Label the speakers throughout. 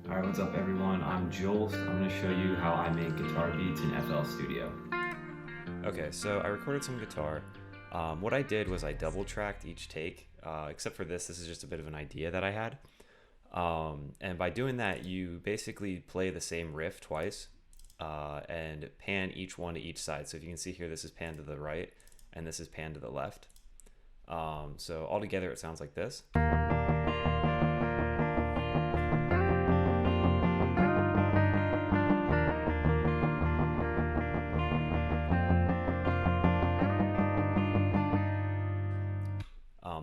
Speaker 1: Alright, what's up everyone? I'm Jolst. I'm going to show you how I make guitar beats in FL Studio.
Speaker 2: Okay, so I recorded some guitar. What I did was I double tracked each take, except for this is just a bit of an idea that I had. And by doing that, you basically play the same riff twice and pan each one to each side. So if you can see here, this is pan to the right and this is pan to the left. So altogether it sounds like this.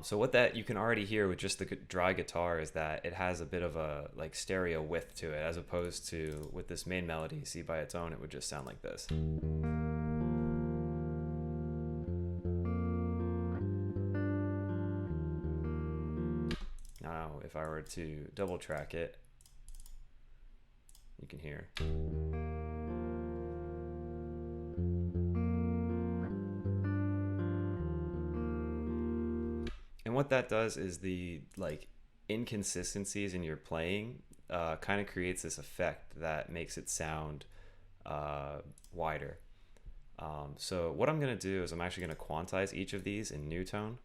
Speaker 2: So what that you can already hear with just the dry guitar is that it has a bit of a like stereo width to it, as opposed to with this main melody, see, by its own it would just sound like this. Now if I were to double track it, you can hear. And what that does is the like inconsistencies in your playing kind of creates this effect that makes it sound wider. So what I'm going to do is I'm actually going to quantize each of these in new tone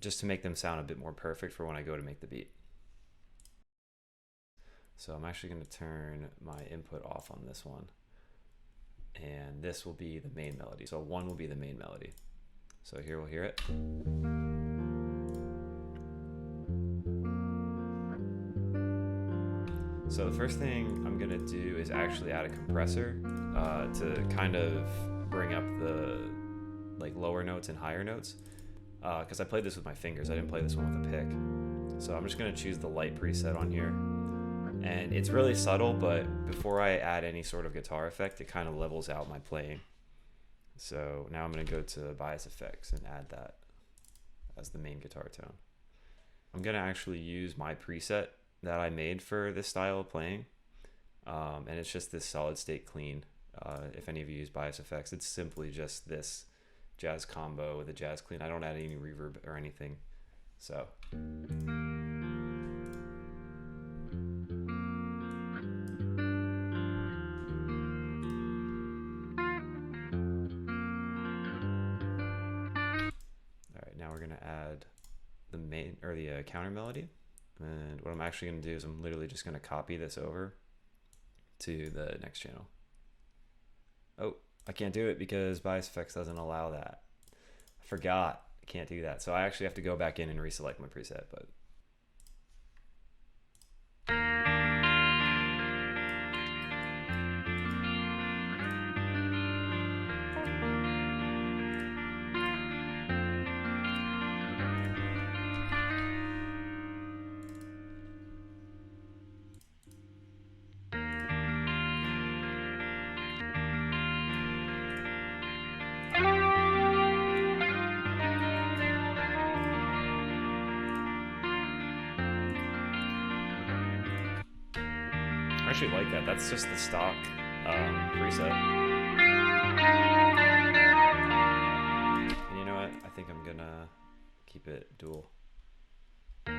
Speaker 2: just to make them sound a bit more perfect for when I go to make the beat. So I'm actually going to turn my input off on this one, and this will be the main melody. So 1 will be the main melody. So here we'll hear it. So the first thing I'm gonna do is actually add a compressor to kind of bring up the like lower notes and higher notes, because I played this with my fingers. I didn't play this one with a pick. So I'm just gonna choose the light preset on here, and it's really subtle, but before I add any sort of guitar effect, it kind of levels out my playing. So now I'm gonna go to bias effects and add that as the main guitar tone. I'm gonna actually use my preset that I made for this style of playing, and it's just this solid state clean. If any of you use bias effects, it's simply just this jazz combo with a jazz clean. I don't add any reverb or anything. So alright, now we're gonna add the main or the counter melody. And what I'm actually going to do is I'm literally just going to copy this over to the next channel. Oh, I can't do it because bias effects doesn't allow that. I forgot. I can't do that. So I actually have to go back in and reselect my preset, but I actually like that. That's just the stock preset. And you know what? I think I'm gonna keep it dual. Oh.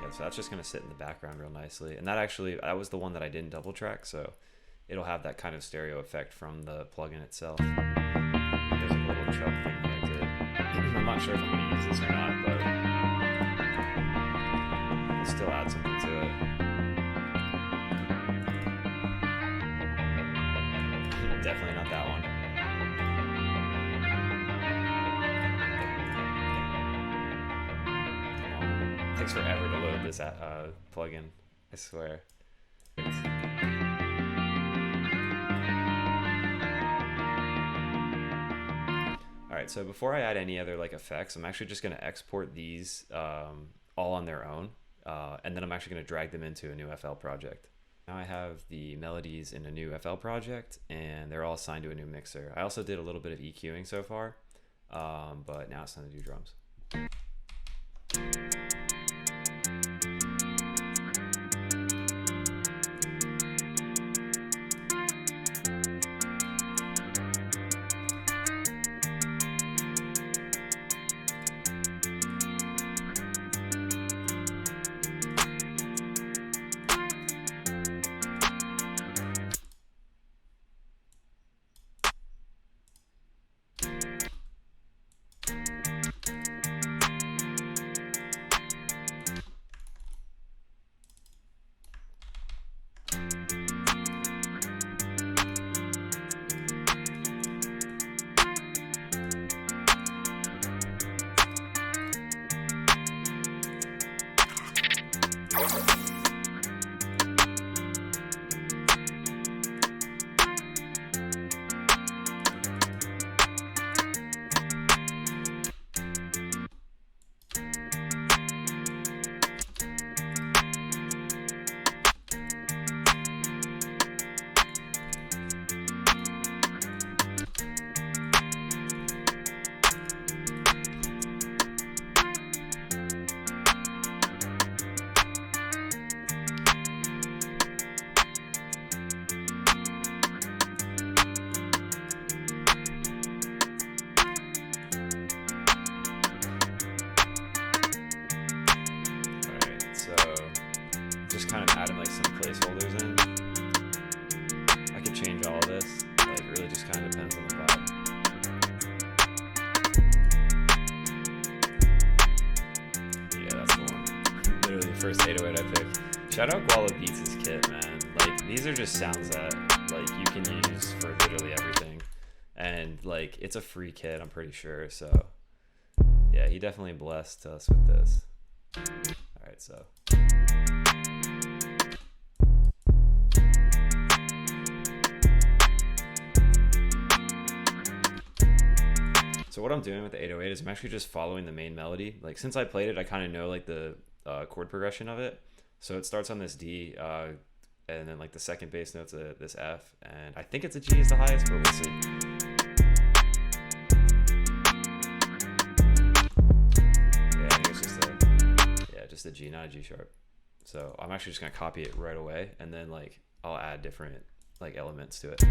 Speaker 2: Yeah, so that's just gonna sit in the background real nicely. And that was the one that I didn't double track, so it'll have that kind of stereo effect from the plugin itself. There's a little chug thing that I did. I'm not sure if I'm going to use this or not, but I'll still add something to it. Definitely not that one. It takes forever to load this plugin, I swear. Alright, so before I add any other like effects, I'm actually just going to export these all on their own, and then I'm actually going to drag them into a new FL project. Now I have the melodies in a new FL project, and they're all assigned to a new mixer. I also did a little bit of EQing so far, but now it's time to do drums. Just kind of adding like some placeholders in. I could change all of this. Like, it really just kind of depends on the vibe. Yeah, that's the one. Literally the first 808 I picked. Shout out Guala Beats' kit, man. Like, these are just sounds that like you can use for literally everything, and like it's a free kit, I'm pretty sure. So yeah, he definitely blessed us with this. All right, so. So what I'm doing with the 808 is I'm actually just following the main melody. Like, since I played it, I kind of know like the chord progression of it. So it starts on this D, and then like the second bass note's this F, and I think it's a G is the highest, but we'll see. Yeah, I think it's just a G, not a G sharp. So I'm actually just gonna copy it right away, and then like I'll add different like elements to it.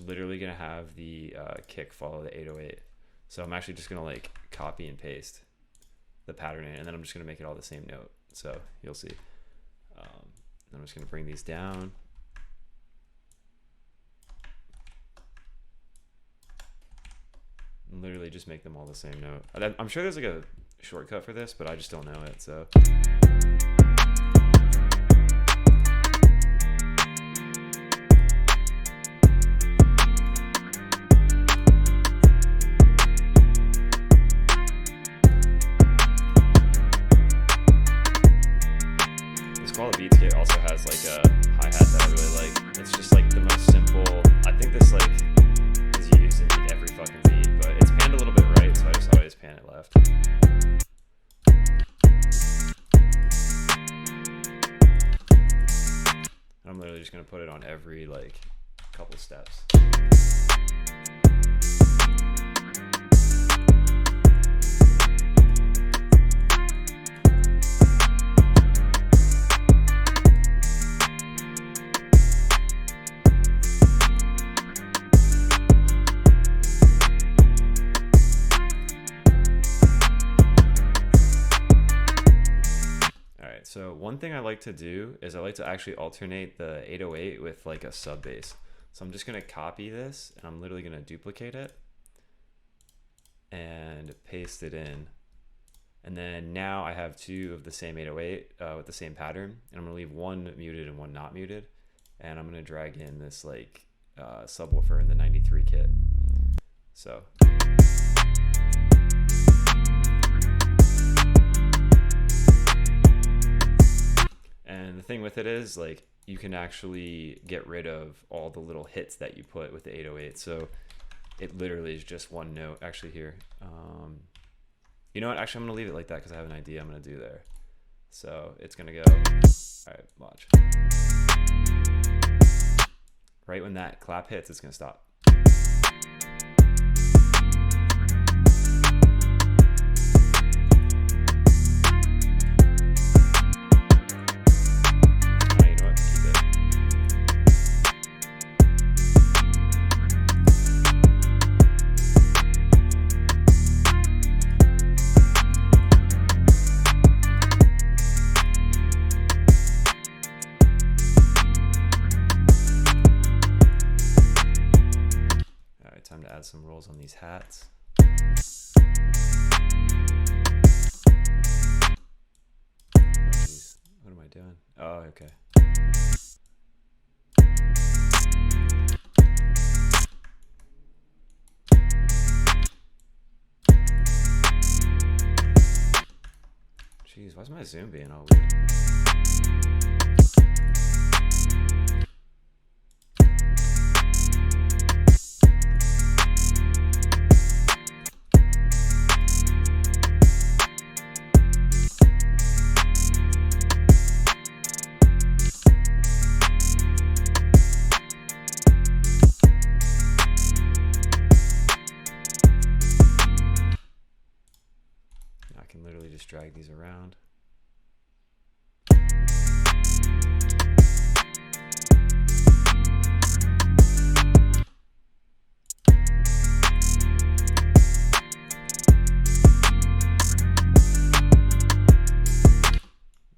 Speaker 2: Literally gonna have the kick follow the 808, so I'm actually just gonna like copy and paste the pattern in, and then I'm just gonna make it all the same note, so you'll see. I'm just gonna bring these down, and literally just make them all the same note. I'm sure there's like a shortcut for this, but I just don't know it, so. Skele Beats kit also has like a hi-hat that I really like. It's just like the most simple. I think this like is used in like every fucking beat, but it's panned a little bit right, so I just always pan it left. I'm literally just gonna put it on every like couple steps. So one thing I like to do is I like to actually alternate the 808 with like a sub bass. So I'm just gonna copy this, and I'm literally gonna duplicate it and paste it in. And then now I have two of the same 808 with the same pattern, and I'm gonna leave one muted and one not muted. And I'm gonna drag in this like subwoofer in the 93 kit. So. And the thing with it is, like, you can actually get rid of all the little hits that you put with the 808. So it literally is just one note. Actually, here, you know what? Actually, I'm gonna leave it like that because I have an idea I'm gonna do there. So it's gonna go. All right, watch. Right when that clap hits, it's gonna stop. Time to add some rolls on these hats. Oh, geez. What am I doing? Oh, okay. Jeez, why's my zoom being all weird? Drag these around.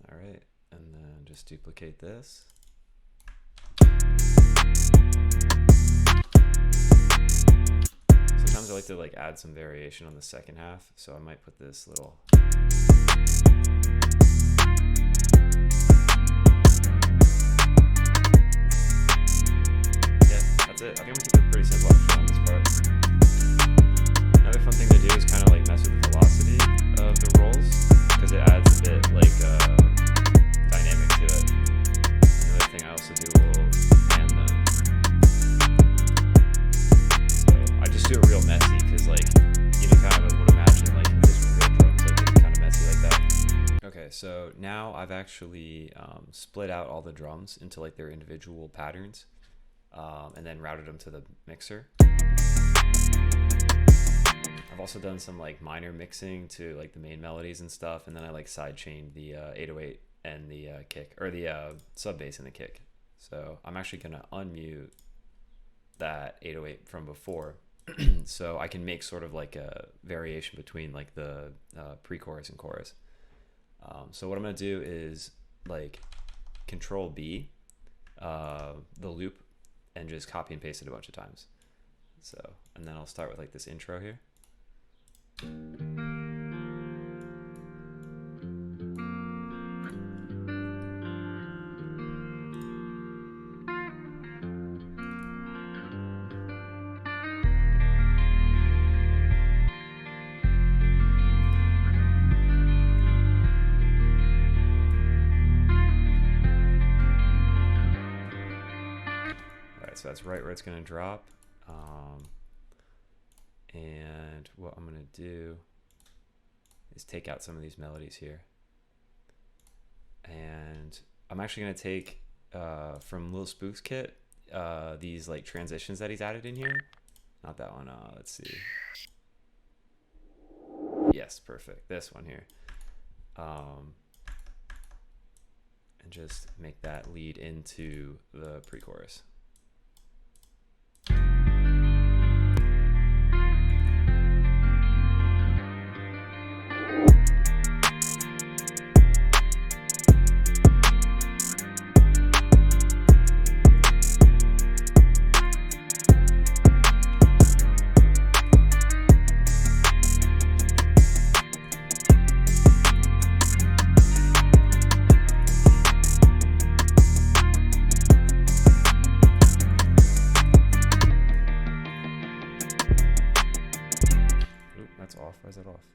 Speaker 2: All right, and then just duplicate this. Sometimes I like to like add some variation on the second half, so I might put this little it. I think I'm gonna keep it pretty simple actually on this part. Another fun thing to do is kind of like mess with the velocity of the rolls because it adds a bit like dynamic to it. Another thing I also do will pan them. So I just do it real messy because like you know kind of would imagine like this with real drums like it's kind of messy like that. Okay, so now I've actually split out all the drums into like their individual patterns. And then routed them to the mixer. I've also done some like minor mixing to like the main melodies and stuff, and then I like sidechained the 808 and the kick, or the sub bass and the kick. So I'm actually gonna unmute that 808 from before, so I can make sort of like a variation between like the pre-chorus and chorus. So what I'm gonna do is like Control B, the loop, and just copy and paste it a bunch of times. So, and then I'll start with like this intro here. So that's right where it's going to drop. And what I'm going to do is take out some of these melodies here. And I'm actually going to take from Lil Spook's kit these like transitions that he's added in here. Not that one. Let's see. Yes, perfect. This one here. And just make that lead into the pre-chorus. Why is that off?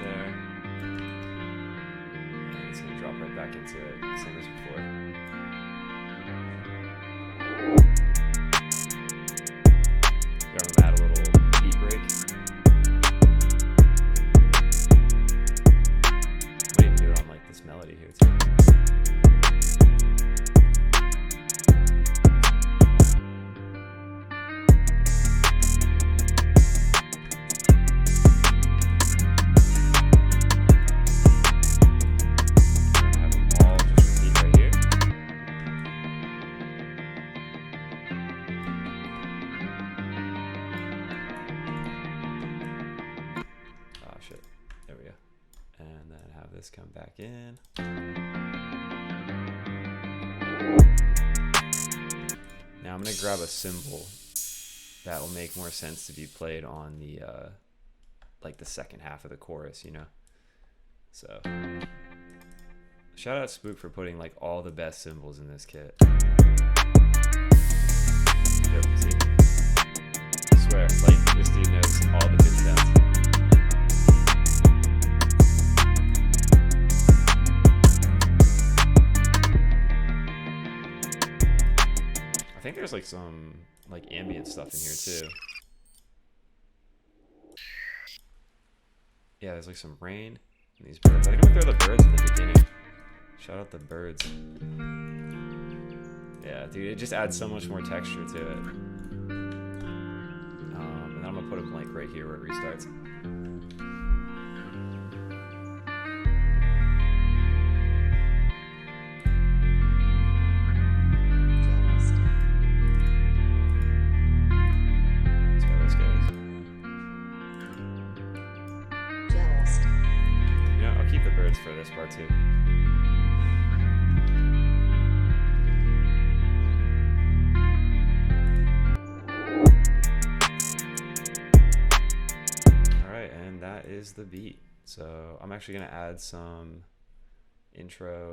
Speaker 2: there. And it's gonna drop right back into it, same as before. I'm gonna add a little beat break. Might even do it on like this melody here too. There we go. And then have this come back in. Now I'm going to grab a cymbal that will make more sense to be played on the like the second half of the chorus, you know. So shout out Spook for putting like all the best cymbals in this kit. Yep, see? I swear, like this dude knows all the good sounds. I think there's like some like ambient stuff in here too. Yeah, there's like some rain and these birds. I think I'm gonna throw the birds in the beginning. Shout out the birds. Yeah, dude, it just adds so much more texture to it. And then I'm gonna put a blank right here where it restarts. Keep the birds for this part too. Alright, and that is the beat. So I'm actually going to add some intro